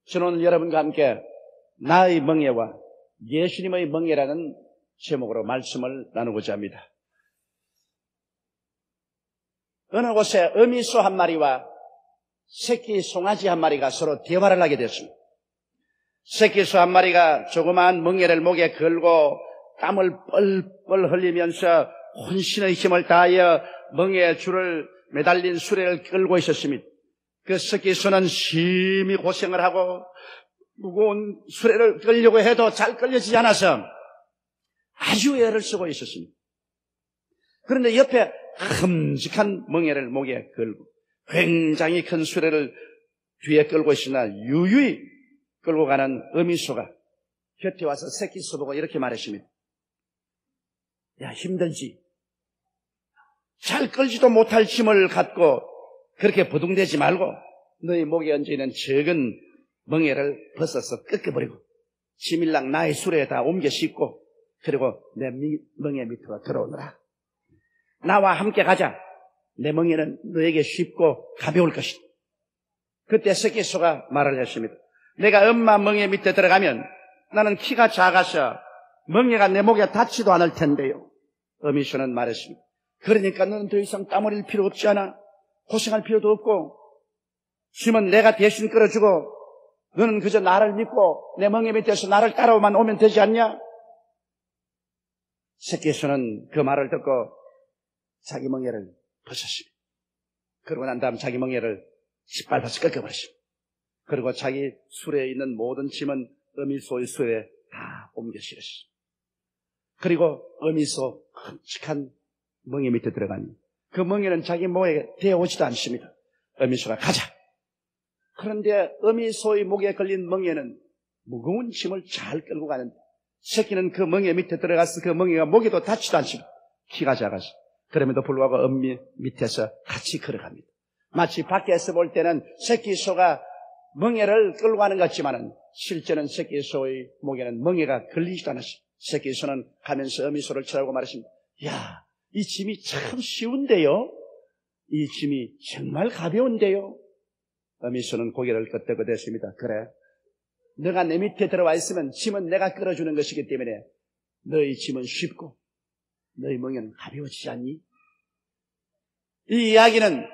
저는 오늘 여러분과 함께 나의 멍에와 예수님의 멍에라는 제목으로 말씀을 나누고자 합니다. 어느 곳에 어미소 한 마리와 새끼 송아지 한 마리가 서로 대화를 하게 됐습니다. 새끼 소 한 마리가 조그마한 멍에를 목에 걸고 땀을 뻘뻘 흘리면서 혼신의 힘을 다하여 멍에 줄을 매달린 수레를 끌고 있었습니다. 그 새끼 소는 심히 고생을 하고 무거운 수레를 끌려고 해도 잘 끌려지지 않아서 아주 애를 쓰고 있었습니다. 그런데 옆에 큼직한 멍에를 목에 걸고 굉장히 큰 수레를 뒤에 끌고 있으나 유유히 끌고 가는 어미소가 곁에 와서 새끼 소 보고 이렇게 말했습니다. 야, 힘들지? 잘 끌지도 못할 힘을 갖고 그렇게 부둥대지 말고 너희 목에 얹어있는 적은 멍에를 벗어서 꺾어버리고 지밀랑 나의 수레에다 옮겨 싣고 그리고 내 멍에 밑으로 들어오너라. 나와 함께 가자. 내 멍에는 너에게 쉽고 가벼울 것이다. 그때 새끼 소가 말을 했습니다. 내가 엄마 멍에 밑에 들어가면 나는 키가 작아서 멍에가 내 목에 닿지도 않을 텐데요. 어미소는 말했습니다. 그러니까 너는 더 이상 땀 흘릴 필요 없지 않아. 고생할 필요도 없고 짐은 내가 대신 끌어주고 너는 그저 나를 믿고 내 멍에 밑에서 나를 따라오면 오면 되지 않냐? 새끼소는 그 말을 듣고 자기 멍에를 벗었습니다. 그러고 난 다음 자기 멍에를 짓밟아서 꺾어버렸습니다. 그리고 자기 수레에 있는 모든 짐은 어미소의 수레에 다 옮겨 실었습니다. 그리고 어미소 큼직한 멍에 밑에 들어가니 그 멍에는 자기 목에 대어오지도 않습니다. 어미소가 가자. 그런데 어미소의 목에 걸린 멍에는 무거운 짐을 잘 끌고 가는데 새끼는 그 멍에 밑에 들어가서 그 멍에가 목에도 닿지도 않습니다. 키가 작아서. 그럼에도 불구하고 어미 밑에서 같이 걸어갑니다. 마치 밖에서 볼 때는 새끼 소가 멍에를 끌고 가는 것 같지만은 실제는 새끼 소의 목에는 멍에가 걸리지도 않았습니다. 새끼 소는 가면서 어미 소를 쳐다보고 말했습니다. 야, 이 짐이 참 쉬운데요? 이 짐이 정말 가벼운데요? 어미 소는 고개를 끄덕끄덕했습니다. 그래, 너가 내 밑에 들어와 있으면 짐은 내가 끌어주는 것이기 때문에 너의 짐은 쉽고 너희 멍에는 가벼워지지 않니? 이 이야기는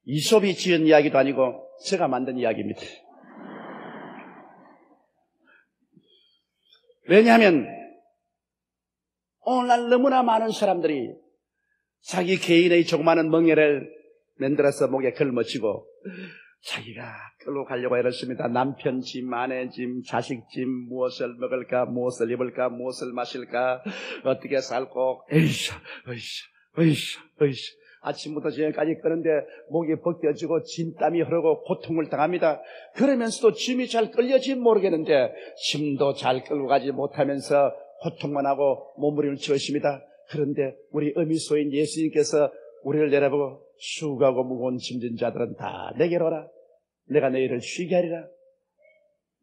이솝이 지은 이야기도 아니고 제가 만든 이야기입니다. 왜냐하면 오늘날 너무나 많은 사람들이 자기 개인의 조그마한 멍에를 만들어서 목에 걸머쥐고 자기가 끌고 가려고 애썼습니다. 남편 짐, 아내 짐, 자식 짐, 무엇을 먹을까, 무엇을 입을까, 무엇을 마실까, 어떻게 살고, 에이샤. 아침부터 저녁까지 끄는데 목이 벗겨지고 진땀이 흐르고 고통을 당합니다. 그러면서도 짐이 잘 끌려지면 모르겠는데 짐도 잘 끌고 가지 못하면서 고통만 하고 몸부림을 치고 있습니다. 그런데 우리 어미소인 예수님께서 우리를 내려보고 수고하고 무거운 짐진 자들은 다 내게로 오라. 내가 너희를 쉬게 하리라.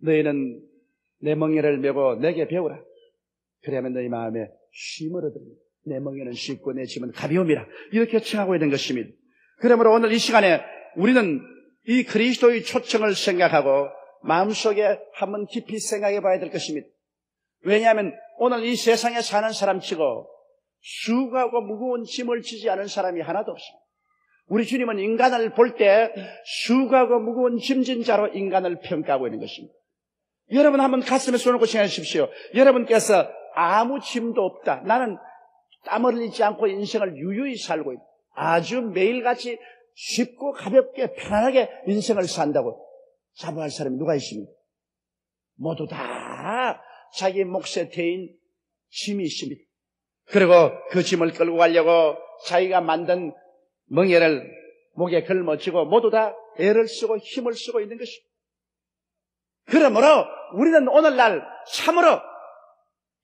너희는 내 멍에를 메고 내게 배우라. 그래야만 너희 마음에 쉼을 얻으리라. 내 멍에는 쉽고 내 짐은 가벼움이라. 이렇게 청하고 있는 것입니다. 그러므로 오늘 이 시간에 우리는 이 그리스도의 초청을 생각하고 마음속에 한번 깊이 생각해 봐야 될 것입니다. 왜냐하면 오늘 이 세상에 사는 사람치고 수고하고 무거운 짐을 지지 않은 사람이 하나도 없습니다. 우리 주님은 인간을 볼 때 수고하고 무거운 짐진 자로 인간을 평가하고 있는 것입니다. 여러분 한번 가슴에 손을 얹고 생각해 주십시오. 여러분께서 아무 짐도 없다. 나는 땀 흘리지 않고 인생을 유유히 살고 있다. 아주 매일같이 쉽고 가볍게 편안하게 인생을 산다고 자부할 사람이 누가 있습니까? 모두 다 자기 몫에 대인 짐이 있습니다. 그리고 그 짐을 끌고 가려고 자기가 만든 멍에를 목에 걸머쥐고 모두 다 애를 쓰고 힘을 쓰고 있는 것입니다. 그러므로 우리는 오늘날 참으로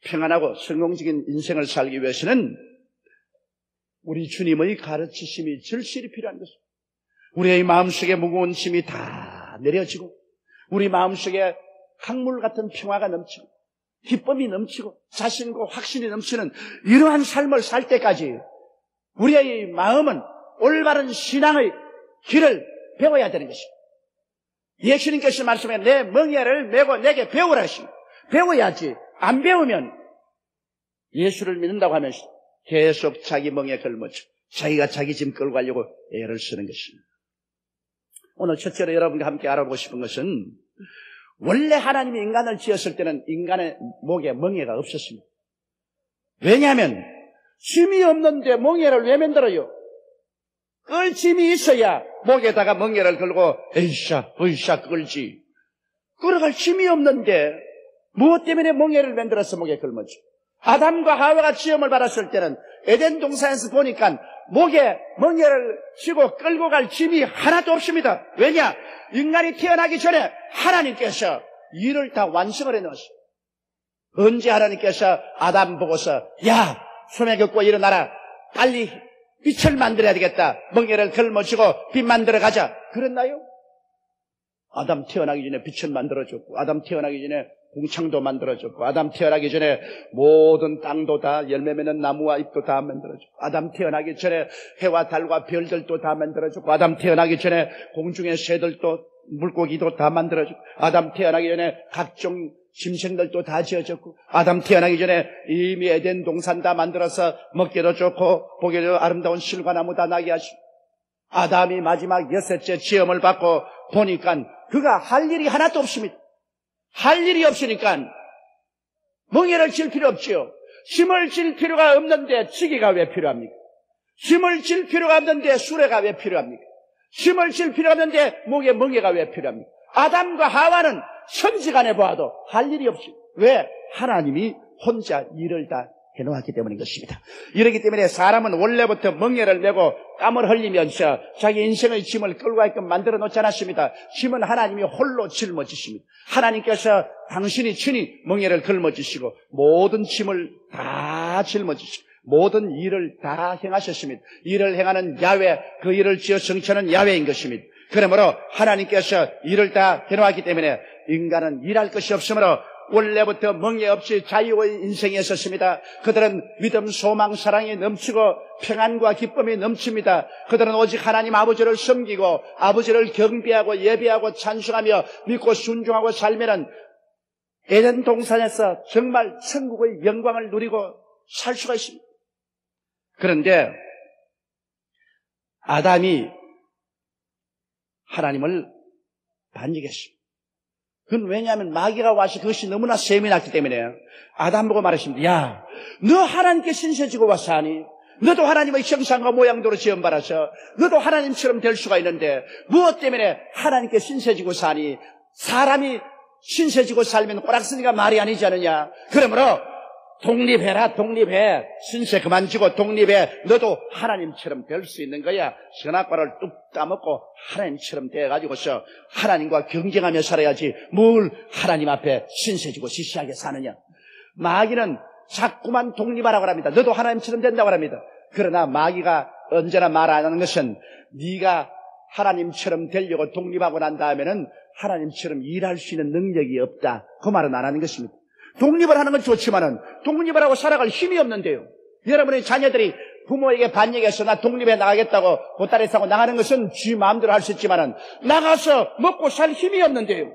평안하고 성공적인 인생을 살기 위해서는 우리 주님의 가르치심이 절실히 필요한 것입니다. 우리의 마음속에 무거운 짐이 다 내려지고 우리 마음속에 강물 같은 평화가 넘치고 기쁨이 넘치고 자신과 확신이 넘치는 이러한 삶을 살 때까지 우리의 마음은 올바른 신앙의 길을 배워야 되는 것입니다. 예수님께서 말씀해 내 멍에를 메고 내게 배우라 하시고 배워야지. 안 배우면 예수를 믿는다고 하면서 계속 자기 멍에 걸머져 자기가 자기 짐 끌고 가려고 애를 쓰는 것입니다. 오늘 첫째로 여러분과 함께 알아보고 싶은 것은 원래 하나님이 인간을 지었을 때는 인간의 목에 멍에가 없었습니다. 왜냐하면 짐이 없는데 멍에를 왜 만들어요? 끌 짐이 있어야 목에다가 멍에를 걸고 으쌰 끌지. 끌어갈 짐이 없는데 무엇 때문에 멍에를 만들어서 목에 걸머져? 아담과 하와가 지음을 받았을 때는 에덴 동산에서 보니까 목에 멍에를 쥐고 끌고 갈 짐이 하나도 없습니다. 왜냐? 인간이 태어나기 전에 하나님께서 일을 다 완성을 해놓았어요. 언제 하나님께서 아담 보고서 야 손에 걷고 일어나라 빨리 빛을 만들어야 되겠다 멍에를 걸머쥐고 빛 만들어 가자 그랬나요? 아담 태어나기 전에 빛을 만들어줬고 아담 태어나기 전에 궁창도 만들어줬고 아담 태어나기 전에 모든 땅도 다 열매 맺는 나무와 잎도 다 만들어줬고 아담 태어나기 전에 해와 달과 별들도 다 만들어줬고 아담 태어나기 전에 공중의 새들도 물고기도 다 만들어줬고 아담 태어나기 전에 각종 짐승들도 다 지어졌고 아담 태어나기 전에 이미 에덴 동산 다 만들어서 먹기도 좋고 보기도 아름다운 실과나무 다 나게 하시고 아담이 마지막 여섯째 지음을 받고 보니까 그가 할 일이 하나도 없습니다. 할 일이 없으니까 멍에를 질 필요 없지요. 힘을 질 필요가 없는데 지기가 왜 필요합니까? 힘을 질 필요가 없는데 수레가 왜 필요합니까? 힘을 질 필요가 없는데 목에 멍에가 왜 필요합니까? 아담과 하와는 천지간에 보아도 할 일이 없이 왜? 하나님이 혼자 일을 다 해놓았기 때문인 것입니다. 이렇기 때문에 사람은 원래부터 멍에를 메고 땀을 흘리면서 자기 인생의 짐을 끌고 가게끔 만들어 놓지 않았습니다. 짐은 하나님이 홀로 짊어지십니다. 하나님께서 당신이 친히 멍에를 걸머지시고 모든 짐을 다 짊어지시고 모든 일을 다 행하셨습니다. 일을 행하는 야훼, 그 일을 지어 성취하는 야훼인 것입니다. 그러므로 하나님께서 일을 다 해놓았기 때문에 인간은 일할 것이 없으므로 원래부터 멍에 없이 자유의 인생이었습니다. 그들은 믿음, 소망, 사랑이 넘치고 평안과 기쁨이 넘칩니다. 그들은 오직 하나님 아버지를 섬기고 아버지를 경배하고 예배하고 찬송하며 믿고 순종하고 살면은 에덴 동산에서 정말 천국의 영광을 누리고 살 수가 있습니다. 그런데 아담이 하나님을 반역했습니다. 그건 왜냐하면 마귀가 와서 그것이 너무나 세미났기 때문에 아담 보고 말했습니다. 야, 너 하나님께 신세지고 와서 하니? 너도 하나님의 형상과 모양대로 지음받아서 너도 하나님처럼 될 수가 있는데 무엇 때문에 하나님께 신세지고 사니? 사람이 신세지고 살면 꼬락서니가 말이 아니지 않느냐? 그러므로 독립해라, 독립해. 신세 그만 지고 독립해. 너도 하나님처럼 될 수 있는 거야. 선악과를 뚝 따먹고 하나님처럼 돼가지고서 하나님과 경쟁하며 살아야지 뭘 하나님 앞에 신세지고 시시하게 사느냐. 마귀는 자꾸만 독립하라고 합니다. 너도 하나님처럼 된다고 합니다. 그러나 마귀가 언제나 말 안 하는 것은 네가 하나님처럼 되려고 독립하고 난 다음에는 하나님처럼 일할 수 있는 능력이 없다. 그 말은 안 하는 것입니다. 독립을 하는 건 좋지만은 독립을 하고 살아갈 힘이 없는데요. 여러분의 자녀들이 부모에게 반역해서 나 독립해 나가겠다고 보따리 싸고 나가는 것은 지 마음대로 할 수 있지만은 나가서 먹고 살 힘이 없는데요.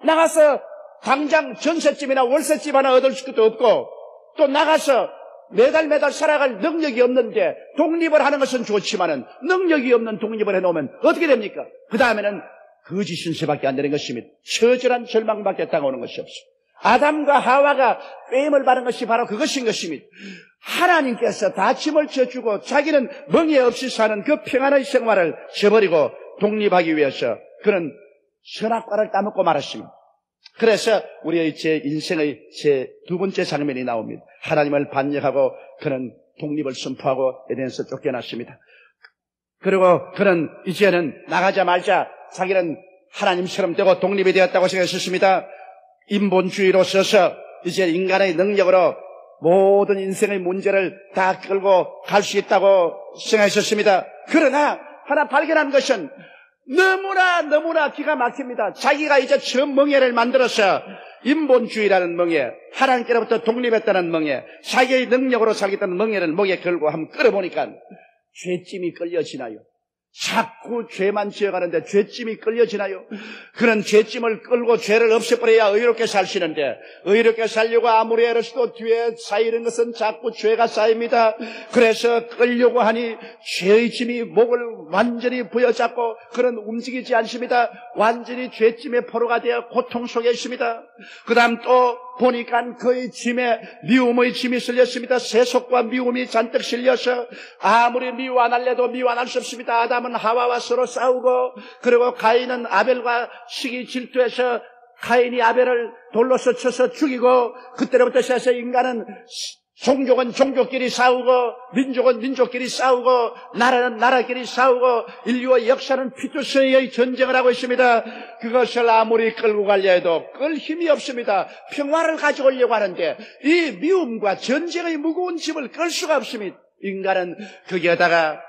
나가서 당장 전셋집이나 월세집 하나 얻을 수도 없고 또 나가서 매달 살아갈 능력이 없는데 독립을 하는 것은 좋지만은 능력이 없는 독립을 해놓으면 어떻게 됩니까? 그 다음에는 거짓 신세밖에 안 되는 것입니다. 처절한 절망밖에 당하는 것이 없습니다. 아담과 하와가 빼임을 받은 것이 바로 그것인 것입니다. 하나님께서 다 짐을 져주고 자기는 멍에 없이 사는 그 평안의 생활을 저버리고 독립하기 위해서 그는 선악과를 따먹고 말았습니다. 그래서 우리의 제 인생의 제 두 번째 장면이 나옵니다. 하나님을 반역하고 그는 독립을 선포하고 에덴에서 쫓겨났습니다. 그리고 그는 이제는 나가자마자 자기는 하나님처럼 되고 독립이 되었다고 생각했습니다. 인본주의로 서서 이제 인간의 능력으로 모든 인생의 문제를 다 끌고 갈 수 있다고 생각했었습니다. 그러나 하나 발견한 것은 너무나 기가 막힙니다. 자기가 이제 처음 멍에를 만들어서 인본주의라는 멍에, 하나님께로부터 독립했다는 멍에, 자기의 능력으로 살겠다는 멍에를 목에 걸고 한번 끌어보니까 죄짐이 끌려지나요? 자꾸 죄만 지어가는데 죄짐이 끌려지나요? 그런 죄짐을 끌고 죄를 없애버려야 의롭게 살시는데 의롭게 살려고 아무리 애를 써도 뒤에 쌓이는 것은 자꾸 죄가 쌓입니다. 그래서 끌려고 하니 죄의 짐이 목을 완전히 부여잡고 그런 움직이지 않습니다. 완전히 죄짐의 포로가 되어 고통 속에 있습니다. 그 다음 또 보니까 그의 짐에 미움의 짐이 실렸습니다. 세속과 미움이 잔뜩 실려서 아무리 미워 안 할래도 미워 안 할 수 없습니다. 아담은 하와와 서로 싸우고 그리고 가인은 아벨과 시기 질투해서 가인이 아벨을 돌로서 쳐서 죽이고 그때로부터 시작해서 인간은 종족은 종족끼리 싸우고 민족은 민족끼리 싸우고 나라는 나라끼리 싸우고 인류의 역사는 피투성이의 전쟁을 하고 있습니다. 그것을 아무리 끌고 가려 해도 끌 힘이 없습니다. 평화를 가져오려고 하는데 이 미움과 전쟁의 무거운 짐을 끌 수가 없습니다. 인간은 거기에다가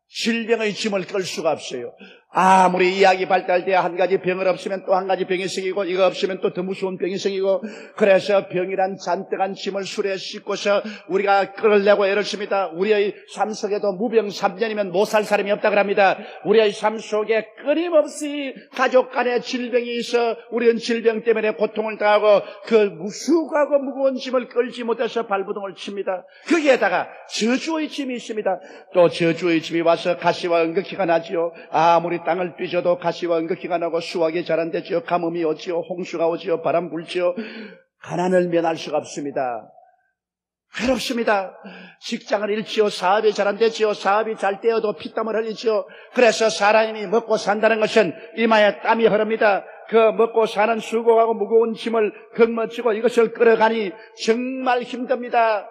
질병의 짐을 끌 수가 없어요. 아무리 이야기 발달할 때 한 가지 병을 없으면 또 한 가지 병이 생기고 이거 없으면 또 더 무서운 병이 생기고 그래서 병이란 잔뜩한 짐을 술에 싣고서 우리가 끌으려고 애를 씁니다. 우리의 삶 속에도 무병 3년이면 못 살 사람이 없다고 합니다. 우리의 삶 속에 끊임없이 가족 간에 질병이 있어 우리는 질병 때문에 고통을 당하고 그 무수하고 무거운 짐을 끌지 못해서 발부동을 칩니다. 거기에다가 저주의 짐이 있습니다. 또 저주의 짐이 와서 가시와 은극기가 나지요. 아무리 땅을 뛰셔도 가시와 은극기가 나고 수확이 잘 안 되지요. 가뭄이 오지요. 홍수가 오지요. 바람 불지요. 가난을 면할 수가 없습니다. 괴롭습니다. 직장을 잃지요. 사업이 잘 안 되지요. 사업이 잘 되어도 피땀을 흘리지요. 그래서 사람이 먹고 산다는 것은 이마에 땀이 흐릅니다. 그 먹고 사는 수고하고 무거운 짐을 걸머쥐고 이것을 끌어가니 정말 힘듭니다.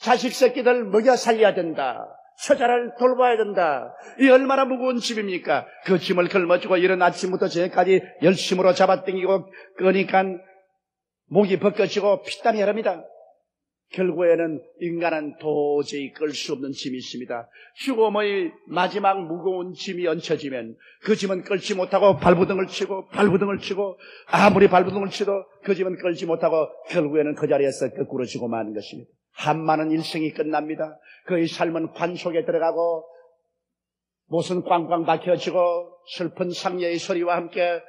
자식 새끼들 먹여 살려야 된다. 처자를 돌봐야 된다. 이 얼마나 무거운 짐입니까? 그 짐을 걸머쥐고 이른 아침부터 저녁까지 열심으로 잡아당기고 끄니까 목이 벗겨지고 피땀이 흐릅니다. 결국에는 인간은 도저히 끌 수 없는 짐이 있습니다. 죽음의 마지막 무거운 짐이 얹혀지면 그 짐은 끌지 못하고 발부등을 치고 아무리 발부등을 치도 그 짐은 끌지 못하고 결국에는 그 자리에서 거꾸로 지고 마는 것입니다. 한많은 일생이 끝납니다. 그의 삶은 관 속에 들어가고 못은 꽝꽝 박혀지고 슬픈 상녀의 소리와 함께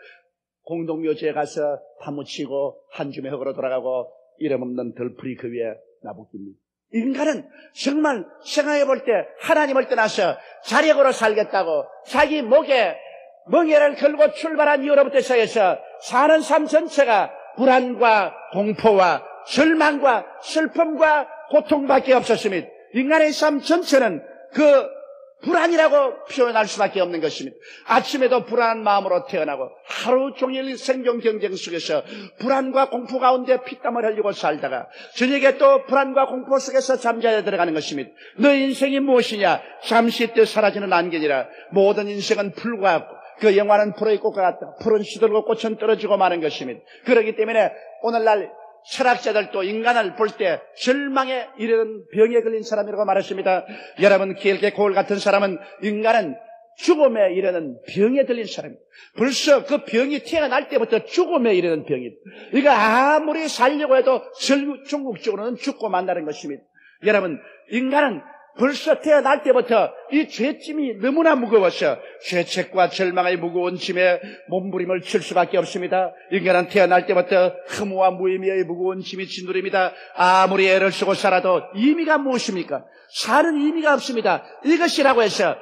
공동묘지에 가서 파묻히고 한 줌의 흙으로 돌아가고 이름 없는 덜풀이 그 위에 나부깁니다. 인간은 정말 생각해 볼 때 하나님을 떠나서 자력으로 살겠다고 자기 목에 멍에를 걸고 출발한 이후로부터 시작해서 사는 삶 전체가 불안과 공포와 절망과 슬픔과 고통밖에 없었습니다. 인간의 삶 전체는 그 불안이라고 표현할 수밖에 없는 것입니다. 아침에도 불안한 마음으로 태어나고 하루 종일 생존 경쟁 속에서 불안과 공포 가운데 피땀을 흘리고 살다가 저녁에 또 불안과 공포 속에서 잠자리에 들어가는 것입니다. 너의 인생이 무엇이냐? 잠시 때 사라지는 안개니라. 모든 인생은 풀과 그 영화는 풀의 꽃과 같다. 풀은 시들고 꽃은 떨어지고 마는 것입니다. 그렇기 때문에 오늘날 철학자들도 인간을 볼 때 절망에 이르는 병에 걸린 사람이라고 말했습니다. 여러분 키엘케고르 같은 사람은 인간은 죽음에 이르는 병에 들린 사람입니다. 벌써 그 병이 태어날 때부터 죽음에 이르는 병입니다. 그러니까 아무리 살려고 해도 중국적으로는 죽고 만다는 것입니다. 여러분 인간은 벌써 태어날 때부터 이 죄짐이 너무나 무거워서 죄책과 절망의 무거운 짐에 몸부림을 칠 수밖에 없습니다. 인간은 태어날 때부터 허무와 무의미의 무거운 짐이 짓누립니다. 아무리 애를 쓰고 살아도 의미가 무엇입니까? 사는 의미가 없습니다. 이것이라고 해서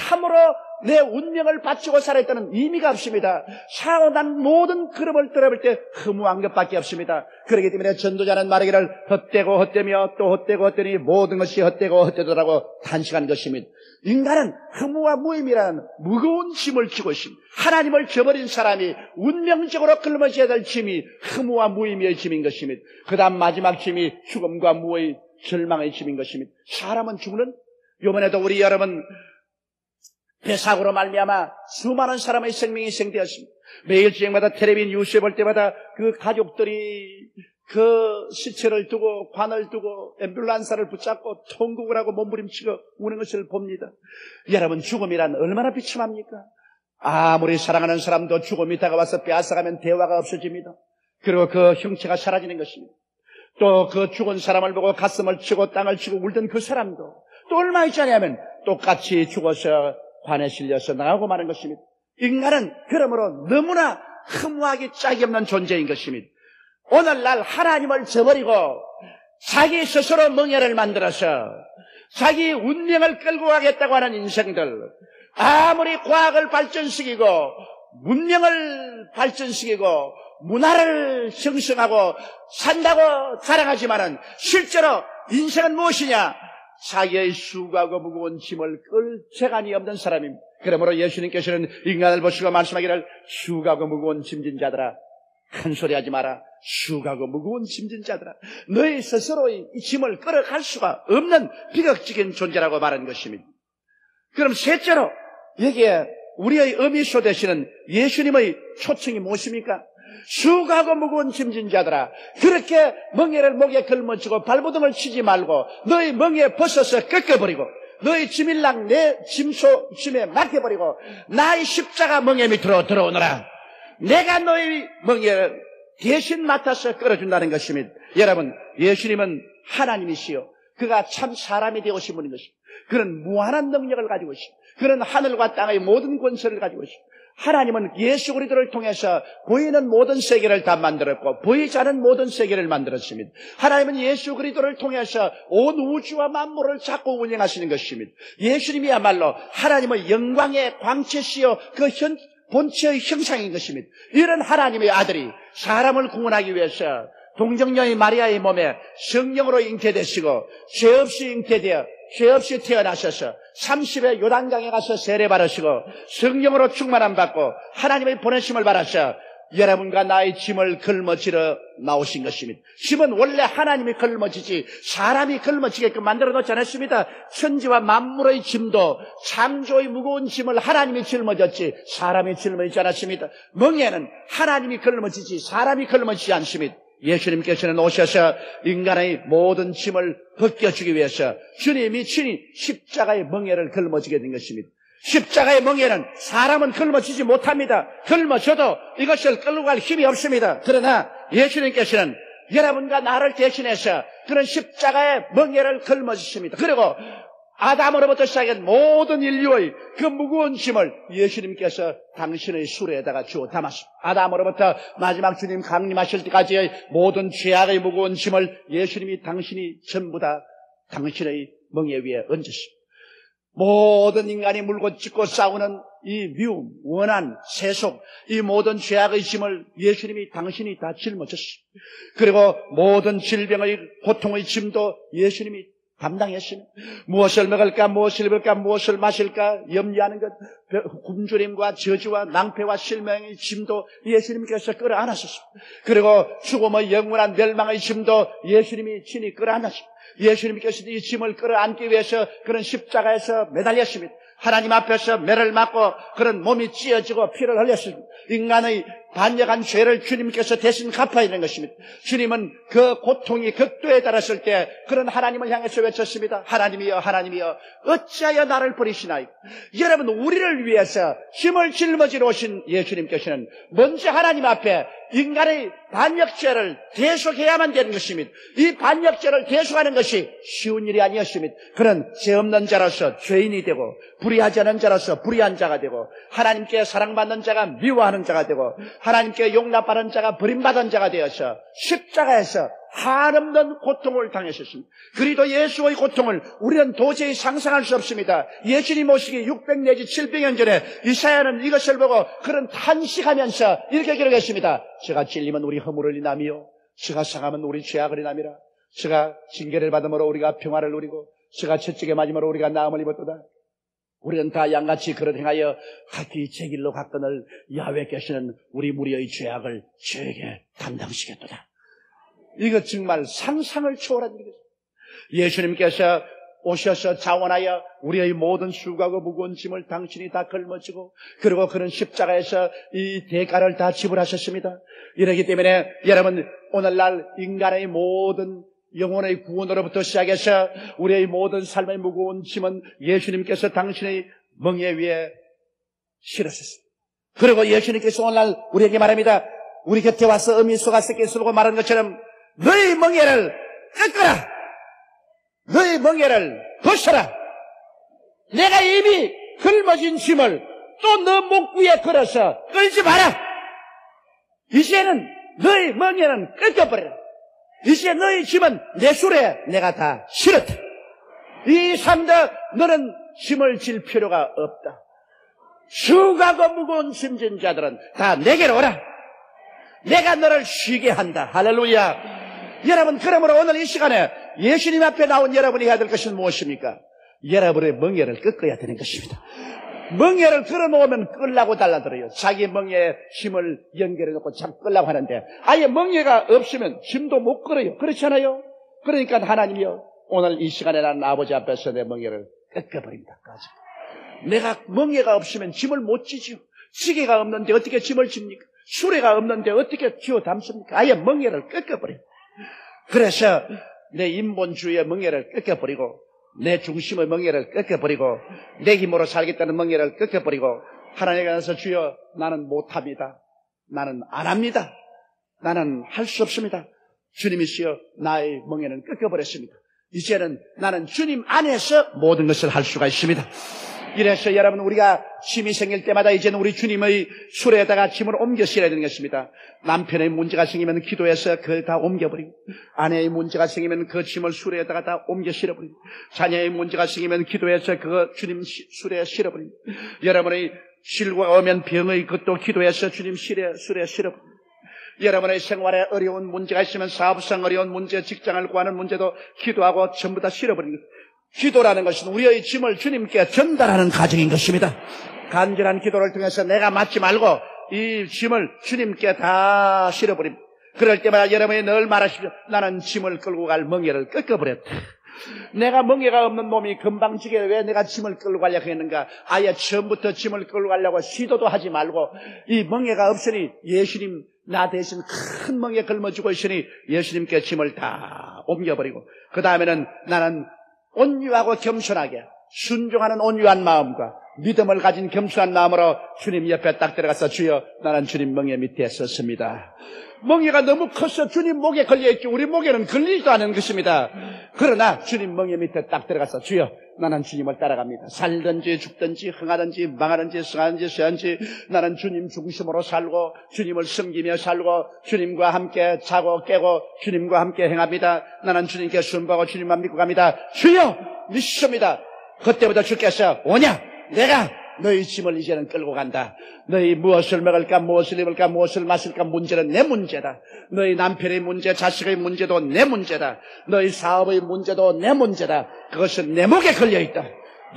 참으로 내 운명을 바치고 살아있다는 의미가 없습니다. 살아난 모든 그름을 들어볼 때 허무한 것밖에 없습니다. 그렇기 때문에 전도자는 말하기를 헛되고 헛되며 또 헛되고 헛되니 모든 것이 헛되고 헛되더라고 탄식한 것입니다. 인간은 허무와 무의미라는 무거운 짐을 지고 있습니다. 하나님을 저버린 사람이 운명적으로 끌어져야 될 짐이 허무와 무의미의 짐인 것입니다. 그 다음 마지막 짐이 죽음과 무의 절망의 짐인 것입니다. 사람은 죽는 이번에도 우리 여러분 배사고로 말미암아 수많은 사람의 생명이 희생되었습니다. 매일 주행마다 텔레비전 뉴스에 볼 때마다 그 가족들이 그 시체를 두고 관을 두고 앰뷸런스를 붙잡고 통곡을 하고 몸부림치고 우는 것을 봅니다. 여러분 죽음이란 얼마나 비참합니까? 아무리 사랑하는 사람도 죽음이 다가와서 빼앗아가면 대화가 없어집니다. 그리고 그 형체가 사라지는 것입니다. 또 그 죽은 사람을 보고 가슴을 치고 땅을 치고 울던 그 사람도 또 얼마 있지 않냐면 똑같이 죽어서 관에 실려서 나가고 마는 것입니다. 인간은 그러므로 너무나 허무하기 짝이 없는 존재인 것입니다. 오늘날 하나님을 저버리고 자기 스스로 멍에를 만들어서 자기 운명을 끌고 가겠다고 하는 인생들, 아무리 과학을 발전시키고 문명을 발전시키고 문화를 형성하고 산다고 자랑하지만은 실제로 인생은 무엇이냐? 자기의 수고하고 무거운 짐을 끌 재간이 없는 사람입니다. 그러므로 예수님께서는 인간을 보시고 말씀하기를 수고하고 무거운 짐진 자들아, 큰 소리 하지 마라. 수고하고 무거운 짐진 자들아, 너희 스스로의 이 짐을 끌어갈 수가 없는 비극적인 존재라고 말하는 것입니다. 그럼 셋째로 여기에 우리의 의미소 되시는 예수님의 초청이 무엇입니까? 수고하고 무거운 짐진 자들아, 그렇게 멍에를 목에 걸머쥐고 발버둥을 치지 말고 너희 멍에 벗어서 꺾어버리고 너희 짐일랑 내 짐에 맡겨버리고 나의 십자가 멍에 밑으로 들어오너라. 내가 너희 멍에를 대신 맡아서 끌어준다는 것입니다. 여러분, 예수님은 하나님이시요, 그가 참 사람이 되오신 분인 것입니다. 그는 무한한 능력을 가지고 있습니다. 그는 하늘과 땅의 모든 권세를 가지고 있습니다. 하나님은 예수 그리스도를 통해서 보이는 모든 세계를 다 만들었고 보이지 않은 모든 세계를 만들었습니다. 하나님은 예수 그리스도를 통해서 온 우주와 만물을 잡고 운영하시는 것입니다. 예수님이야말로 하나님의 영광의 광채시요 그 본체의 형상인 것입니다. 이런 하나님의 아들이 사람을 구원하기 위해서 동정녀의 마리아의 몸에 성령으로 잉태되시고 죄 없이 잉태되어 죄 없이 태어나셔서 30에 요단강에 가서 세례 받으시고 성령으로 충만함 받고 하나님의 보내심을 받으셔 여러분과 나의 짐을 걸머지러 나오신 것입니다. 짐은 원래 하나님이 걸머지지 사람이 걸머지게끔 만들어 놓지 않았습니다. 천지와 만물의 짐도 창조의 무거운 짐을 하나님이 짊어졌지 사람이 짊어지지 않았습니다. 멍에는 하나님이 걸머지지 사람이 걸머지지 않습니다. 예수님께서는 오셔서 인간의 모든 짐을 벗겨주기 위해서 주님이 친히 십자가의 멍에를 걸머지게 된 것입니다. 십자가의 멍에는 사람은 걸머지지 못합니다. 걸머져도 이것을 끌고 갈 힘이 없습니다. 그러나 예수님께서는 여러분과 나를 대신해서 그런 십자가의 멍에를 걸머지십니다. 그리고 아담으로부터 시작한 모든 인류의 그 무거운 짐을 예수님께서 당신의 수레에다가 주어 담았습니다. 아담으로부터 마지막 주님 강림하실 때까지의 모든 죄악의 무거운 짐을 예수님이 당신이 전부 다 당신의 멍에 위에 얹으십니다. 모든 인간이 물고 찢고 싸우는 이 미움, 원한, 세속, 이 모든 죄악의 짐을 예수님이 당신이 다 짊어졌습니다. 그리고 모든 질병의 고통의 짐도 예수님이 담당했습니다. 무엇을 먹을까, 무엇을 입을까, 무엇을 마실까 염려하는 것, 굶주림과 저주와 낭패와 실명의 짐도 예수님께서 끌어안았습니다. 그리고 죽음의 영원한 멸망의 짐도 예수님이 친히 끌어안았습니다. 예수님께서 이 짐을 끌어안기 위해서 그런 십자가에서 매달렸습니다. 하나님 앞에서 매를 맞고 그런 몸이 찢어지고 피를 흘렸습니다. 인간의 반역한 죄를 주님께서 대신 갚아야 되는 것입니다. 주님은 그 고통이 극도에 달했을 때 그런 하나님을 향해서 외쳤습니다. 하나님이여, 하나님이여, 어찌하여 나를 버리시나이까? 여러분, 우리를 위해서 힘을 짊어지러 오신 예수님께서는 먼저 하나님 앞에 인간의 반역죄를 대속해야만 되는 것입니다. 이 반역죄를 대속하는 것이 쉬운 일이 아니었습니다. 그는 죄 없는 자로서 죄인이 되고 불의하지 않은 자로서 불의한 자가 되고 하나님께 사랑받는 자가 미워하는 자가 되고 하나님께 용납받은 자가 버림받은 자가 되어서 십자가에서 한없는 고통을 당하셨습니다. 그리도 예수의 고통을 우리는 도저히 상상할 수 없습니다. 예수님 오시기 600 내지 700년 전에 이사야는 이것을 보고 그런 탄식하면서 이렇게 기록했습니다. 저가 찔리면 우리 허물을 인하며 저가 상하면 우리 죄악을 인함이라. 저가 징계를 받음으로 우리가 평화를 누리고 저가 채찍에 맞음으로 우리가 나음을 입었도다. 우리는 다 양같이 그릇 행하여 각기 제 길로 갔거늘 야훼께서는 우리 무리의 죄악을 저에게 담당시켰도다. 이거 정말 상상을 초월한 일이죠. 예수님께서 오셔서 자원하여 우리의 모든 수고하고 무거운 짐을 당신이 다 걸머지고 그리고 그런 십자가에서 이 대가를 다 지불하셨습니다. 이러기 때문에 여러분, 오늘날 인간의 모든 영혼의 구원으로부터 시작해서 우리의 모든 삶의 무거운 짐은 예수님께서 당신의 멍에 위에 실으셨습니다. 그리고 예수님께서 오늘날 우리에게 말합니다. 우리 곁에 와서 어미소가 새끼 쓰고 말하는 것처럼 너희 멍에를 꺾어라. 너희 멍에를 벗어라. 내가 이미 짊어진 짐을 또 너 목 위에 걸어서 끌지 마라. 이제는 너의 멍에는 꺾어버려라. 이제 너의 짐은 내 수레에 내가 다 실었다. 이 삶다 너는 짐을 질 필요가 없다. 수고하고 무거운 짐진 자들은 다 내게로 오라. 내가 너를 쉬게 한다. 할렐루야. 여러분, 그러므로 오늘 이 시간에 예수님 앞에 나온 여러분이 해야 될 것은 무엇입니까? 여러분의 멍에를 꺾어야 되는 것입니다. 멍에를 걸어놓으면 끌라고 달라들어요. 자기 멍에에 힘을 연결해놓고 자꾸 끌라고 하는데 아예 멍에가 없으면 힘도 못 걸어요. 그렇잖아요. 그러니까 하나님이요, 오늘 이 시간에 나는 아버지 앞에서 내 멍에를 꺾어버립니다. 내가 멍에가 없으면 짐을 못 지죠. 지게가 없는데 어떻게 짐을 집니까? 수레가 없는데 어떻게 쥐어 담습니까? 아예 멍에를 꺾어버려요. 그래서 내 인본주의의 멍에를 꺾어버리고 내 중심의 멍에를 꺾어버리고 내 힘으로 살겠다는 멍에를 꺾어버리고 하나님께 가서 주여 나는 못합니다. 나는 안 합니다. 나는 할 수 없습니다. 주님이시여 나의 멍에는 꺾어버렸습니다. 이제는 나는 주님 안에서 모든 것을 할 수가 있습니다. 이래서 여러분, 우리가 짐이 생길 때마다 이제는 우리 주님의 수레에다가 짐을 옮겨 실어야 되는 것입니다. 남편의 문제가 생기면 기도해서 그걸 다 옮겨버리고, 아내의 문제가 생기면 그 짐을 수레에다가 다 옮겨 실어버리고, 자녀의 문제가 생기면 기도해서 그거 주님 수레에 실어버리고, 여러분의 실과 오면 병의 것도 기도해서 주님 수레에 실어버리고, 여러분의 생활에 어려운 문제가 있으면 사업상 어려운 문제, 직장을 구하는 문제도 기도하고 전부 다 실어버리는 것. 기도라는 것은 우리의 짐을 주님께 전달하는 과정인 것입니다. 간절한 기도를 통해서 내가 맞지 말고 이 짐을 주님께 다 실어버립니다. 그럴 때마다 여러분이 늘 말하십시오. 나는 짐을 끌고 갈 멍에를 꺾어버렸다. 내가 멍에가 없는 놈이 금방 지게 왜 내가 짐을 끌고 가려고 했는가? 아예 처음부터 짐을 끌고 가려고 시도도 하지 말고 이 멍에가 없으니 예수님 나 대신 큰 멍에 걸머쥐고 있으니 예수님께 짐을 다 옮겨버리고 그 다음에는 나는 온유하고 겸손하게 순종하는 온유한 마음과 믿음을 가진 겸손한 마음으로 주님 옆에 딱 들어가서 주여 나는 주님 멍에 밑에 섰습니다. 멍에가 너무 커서 주님 목에 걸려있죠. 우리 목에는 걸리지도 않은 것입니다. 그러나 주님 멍에 밑에 딱 들어가서 주여 나는 주님을 따라갑니다. 살든지 죽든지 흥하든지 망하든지 승하든지 쇠하든지 나는 주님 중심으로 살고 주님을 섬기며 살고 주님과 함께 자고 깨고 주님과 함께 행합니다. 나는 주님께 순복하고 주님만 믿고 갑니다. 주여 믿습니다. 그때부터 주께서 오냐 내가 너희 짐을 이제는 끌고 간다. 너희 무엇을 먹을까 무엇을 입을까 무엇을 마실까 문제는 내 문제다. 너희 남편의 문제 자식의 문제도 내 문제다. 너희 사업의 문제도 내 문제다. 그것은 내 목에 걸려있다.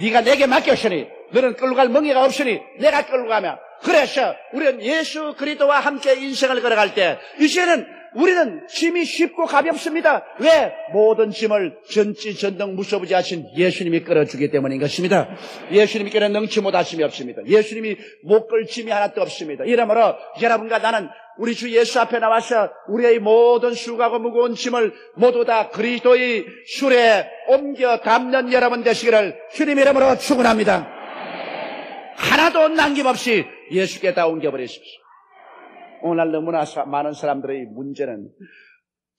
네가 내게 맡겼으니 너는 끌고 갈 멍에가 없으니 내가 끌고 가며 그래서 우리는 예수 그리스도와 함께 인생을 걸어갈 때 이제는 우리는 짐이 쉽고 가볍습니다. 왜? 모든 짐을 전지전능 무소부지 하신 예수님이 끌어주기 때문인 것입니다. 예수님께는 능치 못하심이 없습니다. 예수님이 못 끌 짐이 하나도 없습니다. 이러므로 여러분과 나는 우리 주 예수 앞에 나와서 우리의 모든 수고하고 무거운 짐을 모두 다 그리스도의 수레에 옮겨 담는 여러분 되시기를 주님 이름으로 축원합니다. 하나도 남김없이 예수께 다 옮겨버리십시오. 오늘 너무나 많은 사람들의 문제는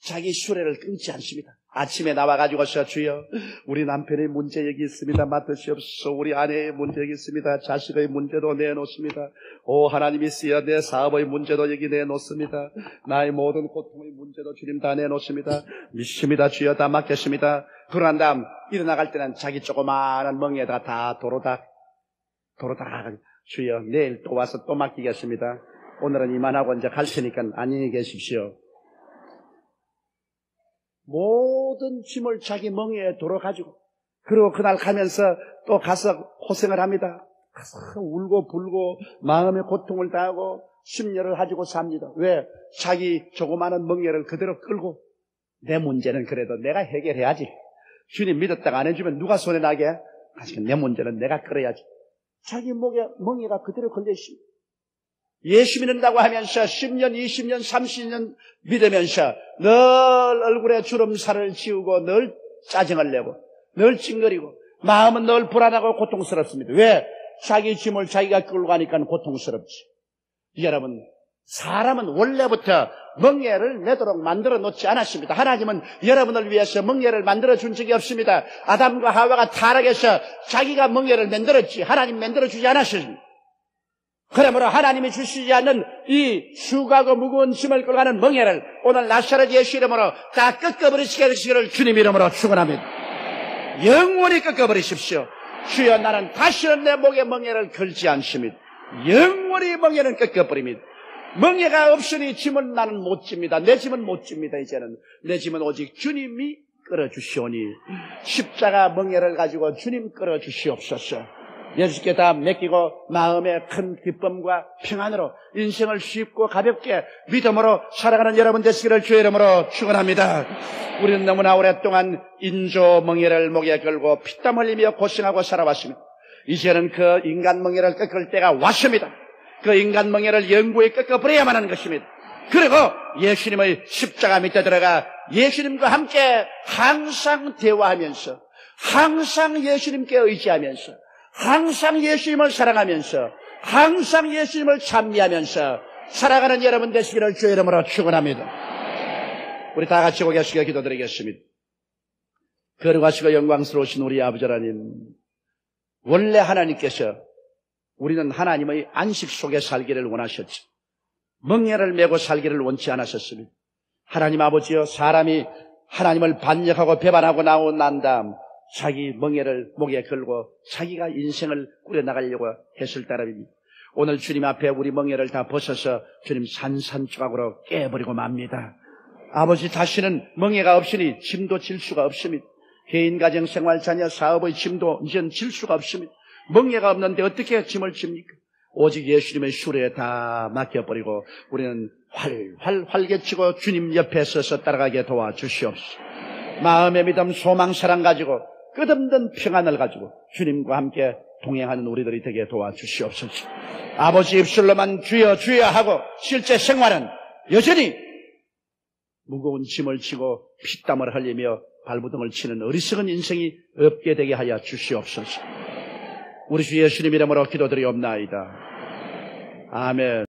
자기 수레를 끊지 않습니다. 아침에 나와가지고서 주여 우리 남편의 문제 여기 있습니다. 맡으시옵소서. 우리 아내의 문제 여기 있습니다. 자식의 문제도 내놓습니다. 오 하나님이 쓰여 내 사업의 문제도 여기 내놓습니다. 나의 모든 고통의 문제도 주님 다 내놓습니다. 믿습니다. 주여 다 맡겼습니다. 그러한 다음 일어나갈 때는 자기 조그마한 멍에다가 다 도로 다 주여 내일 또 와서 또 맡기겠습니다. 오늘은 이만하고 이제 갈 테니까 안녕히 계십시오. 모든 짐을 자기 멍에에 도로 가지고 그리고 그날 가면서 또 가서 고생을 합니다. 가서 울고 불고 마음의 고통을 당하고 심려를 가지고 삽니다. 왜? 자기 조그마한 멍에를 그대로 끌고 내 문제는 그래도 내가 해결해야지. 주님 믿었다가 안 해주면 누가 손해나게? 내 문제는 내가 끌어야지. 자기 멍에가 그대로 걸려있습니다. 예수 믿는다고 하면서 10년, 20년, 30년 믿으면서 늘 얼굴에 주름살을 지우고 늘 짜증을 내고 늘 찡거리고 마음은 늘 불안하고 고통스럽습니다. 왜? 자기 짐을 자기가 끌고 가니까 고통스럽지. 여러분, 사람은 원래부터 멍에를 매도록 만들어 놓지 않았습니다. 하나님은 여러분을 위해서 멍에를 만들어 준 적이 없습니다. 아담과 하와가 타락해서 자기가 멍에를 만들었지 하나님 만들어 주지 않았습니다. 그러므로 하나님이 주시지 않는 이 수고하고 무거운 짐을 끌고 가는 멍에를 오늘 나사렛 예수 이름으로 다 꺾어버리시기를 주님 이름으로 축원합니다. 영원히 꺾어버리십시오. 주여, 나는 다시는 내 목에 멍에를 걸지 않습니다. 영원히 멍에는 꺾어버립니다. 멍에가 없으니 짐은 나는 못 집니다. 내 짐은 못 집니다. 이제는 내 짐은 오직 주님이 끌어주시오니 십자가 멍에를 가지고 주님 끌어주시옵소서. 예수께 다 맡기고 마음의 큰 기쁨과 평안으로 인생을 쉽고 가볍게 믿음으로 살아가는 여러분 되시기를 주의 이름으로 축원합니다. 우리는 너무나 오랫동안 인조 멍에를 목에 걸고 피땀 흘리며 고생하고 살아왔습니다. 이제는 그 인간 멍에를 꺾을 때가 왔습니다. 그 인간 멍에를 영구히 꺾어버려야만 하는 것입니다. 그리고 예수님의 십자가 밑에 들어가 예수님과 함께 항상 대화하면서, 항상 예수님께 의지하면서, 항상 예수님을 사랑하면서, 항상 예수님을 찬미하면서 살아가는 여러분 되시기를 주의 이름으로 축원합니다. 우리 다 같이 고개 숙여 기도드리겠습니다. 거룩하시고 영광스러우신 우리 아버지 하나님, 원래 하나님께서 우리는 하나님의 안식 속에 살기를 원하셨지 멍에를 메고 살기를 원치 않으셨습니다. 하나님 아버지여, 사람이 하나님을 반역하고 배반하고 나온 난 다음 자기 멍에를 목에 걸고 자기가 인생을 꾸려나가려고 했을 따름입니다. 오늘 주님 앞에 우리 멍에를 다 벗어서 주님 산산조각으로 깨버리고 맙니다. 아버지, 다시는 멍에가 없으니 짐도 질 수가 없습니다. 개인, 가정, 생활, 자녀, 사업의 짐도 이제는 질 수가 없습니다. 멍에가 없는데 어떻게 짐을 집니까? 오직 예수님의 수레에 다 맡겨버리고 우리는 활개치고 주님 옆에 서서 따라가게 도와주시옵소서. 마음의 믿음, 소망, 사랑 가지고 끝없는 평안을 가지고 주님과 함께 동행하는 우리들이 되게 도와주시옵소서. 아버지, 입술로만 주여 주여 하고 실제 생활은 여전히 무거운 짐을 지고 피땀을 흘리며 발부둥을 치는 어리석은 인생이 없게 되게 하여 주시옵소서. 우리 주 예수님 이름으로 기도드리옵나이다. 아멘.